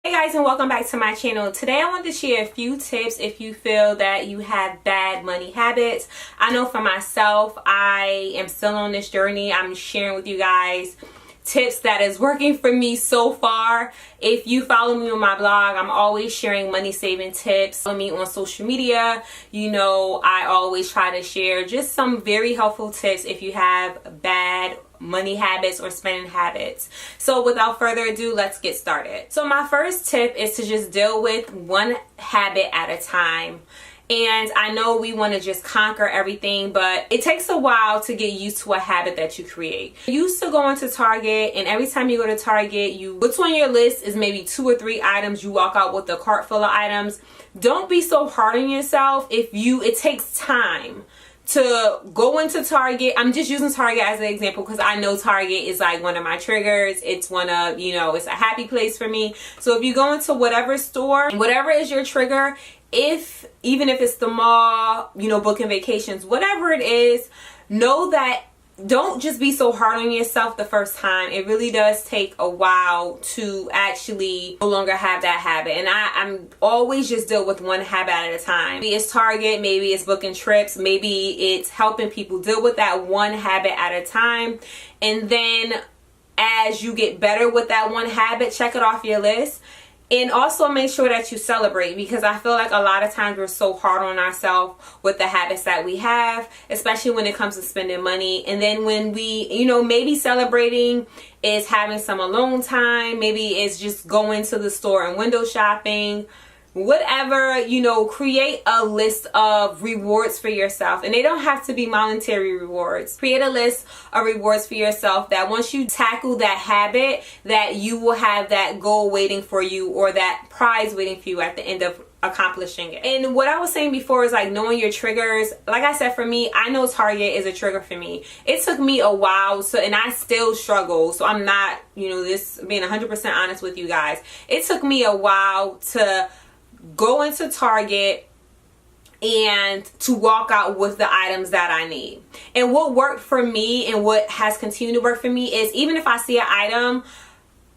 Hey guys, and welcome back to my channel. Today I want to share a few tips if you feel that you have bad money habits. I know for myself, I am still on this journey. I'm sharing with you guys tips that is working for me so far. If you follow me on my blog, I'm always sharing money saving tips. Follow me on social media. You know, I always try to share just some very helpful tips if you have bad money habits or spending habits. So without further ado, let's get started. So my first tip is to just deal with one habit at a time. And I know we want to just conquer everything, but it takes a while to get used to a habit that you create. You used to go into Target, and every time you go to Target, what's on your list is maybe 2 or 3 items. You walk out with a cart full of items. Don't be so hard on yourself. It takes time to go into Target. I'm just using Target as an example because I know Target is like one of my triggers. It's one of, it's a happy place for me. So if you go into whatever store, whatever is your trigger, even if it's the mall, booking vacations, whatever it is, know that don't just be so hard on yourself the first time. It really does take a while to actually no longer have that habit. And I'm always just deal with one habit at a time. Maybe it's Target, maybe it's booking trips, maybe it's helping people deal with that one habit at a time. And then as you get better with that one habit, check it off your list. And also make sure that you celebrate, because I feel like a lot of times we're so hard on ourselves with the habits that we have, especially when it comes to spending money. And then when we, maybe celebrating is having some alone time, maybe it's just going to the store and window shopping, whatever, create a list of rewards for yourself. And they don't have to be monetary rewards. Create a list of rewards for yourself that once you tackle that habit, that you will have that goal waiting for you, or that prize waiting for you at the end of accomplishing it. And what I was saying before is like knowing your triggers. Like I said, for me, I know Target is a trigger for me. It took me a while, and I still struggle. So I'm not, this being 100% honest with you guys. It took me a while to go into Target and to walk out with the items that I need. And what worked for me and what has continued to work for me is, even if I see an item,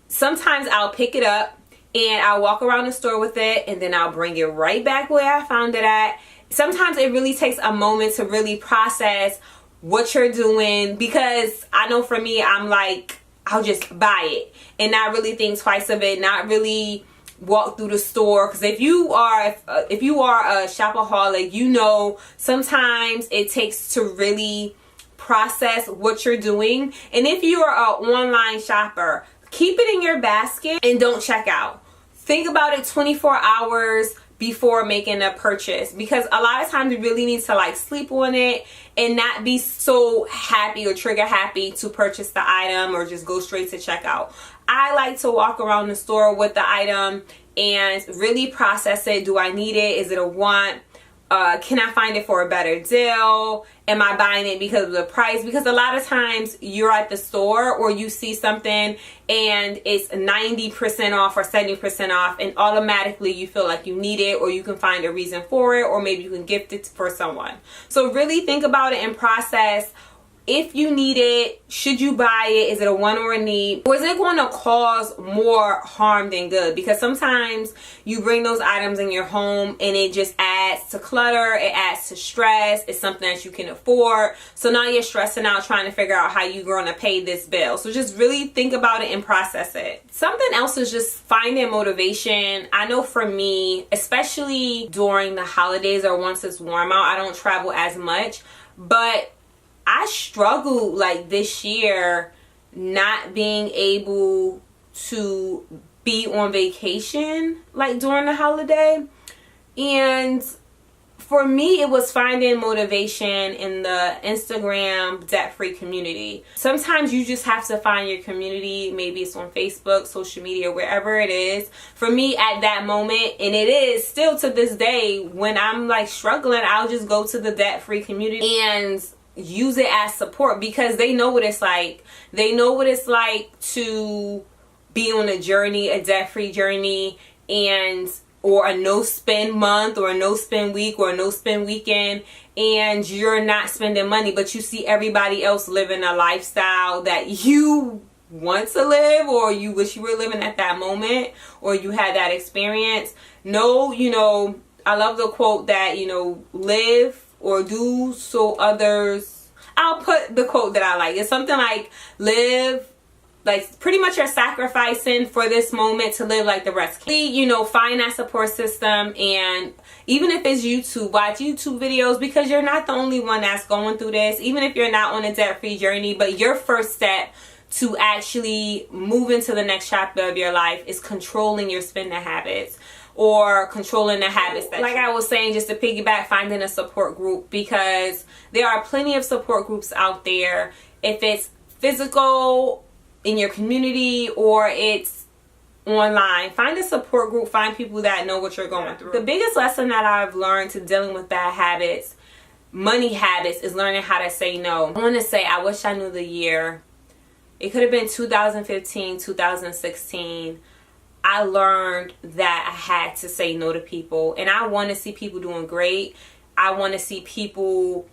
sometimes I'll pick it up and I'll walk around the store with it, and then I'll bring it right back where I found it at. Sometimes it really takes a moment to really process what you're doing, because I know for me, I'm like, I'll just buy it and not really think twice of it, not really walk through the store. Because if you are a shopaholic, sometimes it takes to really process what you're doing. And if you're an online shopper, keep it in your basket and don't check out. Think about it 24 hours before making a purchase, because a lot of times you really need to sleep on it and not be so happy or trigger happy to purchase the item or just go straight to checkout. I like to walk around the store with the item and really process it. Do I need it? Is it a want? Can I find it for a better deal? Am I buying it because of the price? Because a lot of times you're at the store or you see something and it's 90% off or 70% off, and automatically you feel like you need it, or you can find a reason for it, or maybe you can gift it for someone. So really think about it and process. If you need it, should you buy it? Is it a want or a need? Or is it going to cause more harm than good? Because sometimes you bring those items in your home and it just adds to clutter. It adds to stress. It's something that you can afford. So now you're stressing out trying to figure out how you're going to pay this bill. So just really think about it and process it. Something else is just finding motivation. I know for me, especially during the holidays or once it's warm out, I don't travel as much, but I struggled this year not being able to be on vacation during the holiday. And for me, it was finding motivation in the Instagram debt-free community. Sometimes you just have to find your community. Maybe it's on Facebook, social media, wherever it is. For me at that moment, and it is still to this day, when I'm struggling, I'll just go to the debt-free community and use it as support, because they know what it's like. They know what it's like to be on a journey, a debt-free journey, or a no-spend month, or a no-spend week, or a no-spend weekend, and you're not spending money, but you see everybody else living a lifestyle that you want to live, or you wish you were living at that moment, or you had that experience. No, you know, I love the quote that, you know, live or do so others. I'll put the quote that I like. It's something like, live, like pretty much you're sacrificing for this moment to live like the rest can. You know, find that support system, and even if it's YouTube, watch YouTube videos, because you're not the only one that's going through this. Even if you're not on a debt-free journey, but your first step to actually move into the next chapter of your life is controlling your spending habits, or controlling the habits that, like I was saying, just to piggyback, finding a support group, because there are plenty of support groups out there. If it's physical in your community or it's online, find a support group, find people that know what you're going through. The biggest lesson that I've learned to dealing with bad habits, money habits, is learning how to say no. I want to say, I wish I knew the year. It could have been 2015, 2016. I learned that I had to say no to people, and I want to see people doing great. I want to see people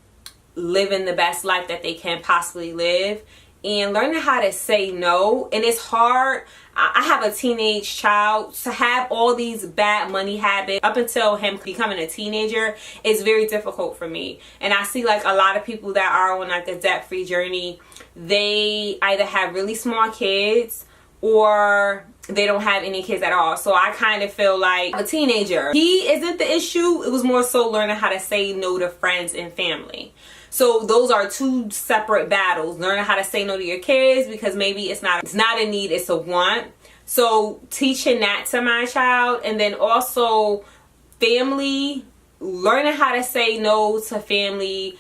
living the best life that they can possibly live, and learning how to say no. And it's hard. I have a teenage child. To have all these bad money habits up until him becoming a teenager is very difficult for me. And I see like a lot of people that are on like a debt-free journey, they either have really small kids or they don't have any kids at all. So I kind of feel like a teenager, he isn't the issue. It was more so learning how to say no to friends and family. So those are two separate battles. Learning how to say no to your kids, because maybe it's not a need, it's a want. So teaching that to my child. And then also family, learning how to say no to family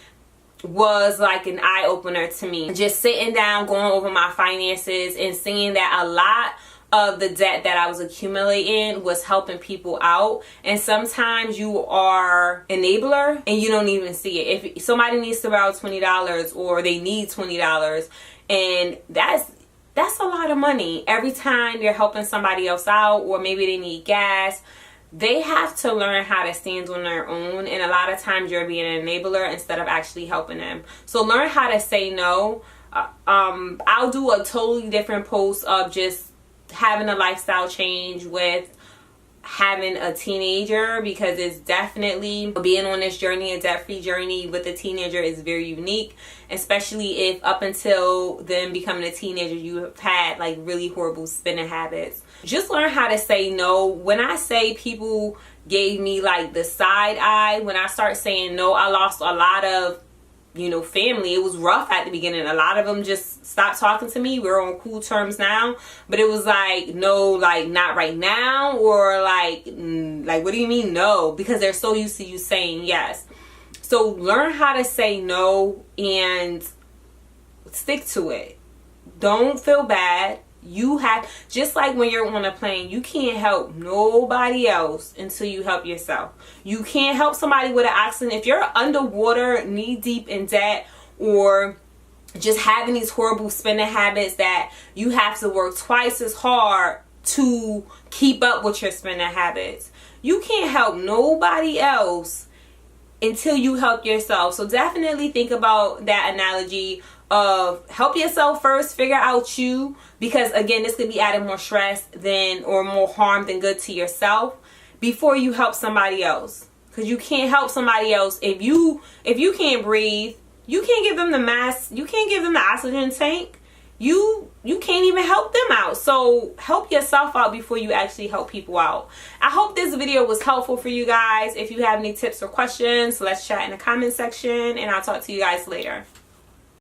was like an eye-opener to me. Just sitting down, going over my finances, and seeing that a lot of the debt that I was accumulating was helping people out. And sometimes you are enabler and you don't even see it. If somebody needs to borrow $20 or they need $20, and that's a lot of money. Every time you're helping somebody else out, or maybe they need gas, they have to learn how to stand on their own. And a lot of times you're being an enabler instead of actually helping them. So learn how to say no. I'll do a totally different post of just having a lifestyle change with having a teenager, because it's definitely, being on this journey, a debt-free journey with a teenager, is very unique, especially if up until then becoming a teenager you have had like really horrible spending habits. Just learn how to say no. When I say people gave me like the side eye when I start saying no, I lost a lot of, you know, family. It was rough at the beginning. A lot of them just stopped talking to me. We're on cool terms now, but it was like, no, like not right now, or like what do you mean no? Because they're so used to you saying yes. So learn how to say no and stick to it. Don't feel bad. You have, just like when you're on a plane, you can't help nobody else until you help yourself. You can't help somebody with an accident. If you're underwater, knee deep in debt, or just having these horrible spending habits that you have to work twice as hard to keep up with your spending habits, you can't help nobody else until you help yourself. So definitely think about that analogy of help yourself first, figure out you, because again, this could be adding more stress than, or more harm than good to yourself, before you help somebody else. Because you can't help somebody else if you can't breathe. You can't give them the mask, you can't give them the oxygen tank, you can't even help them out. So help yourself out before you actually help people out. I hope this video was helpful for you guys. If you have any tips or questions, let's chat in the comment section, and I'll talk to you guys later.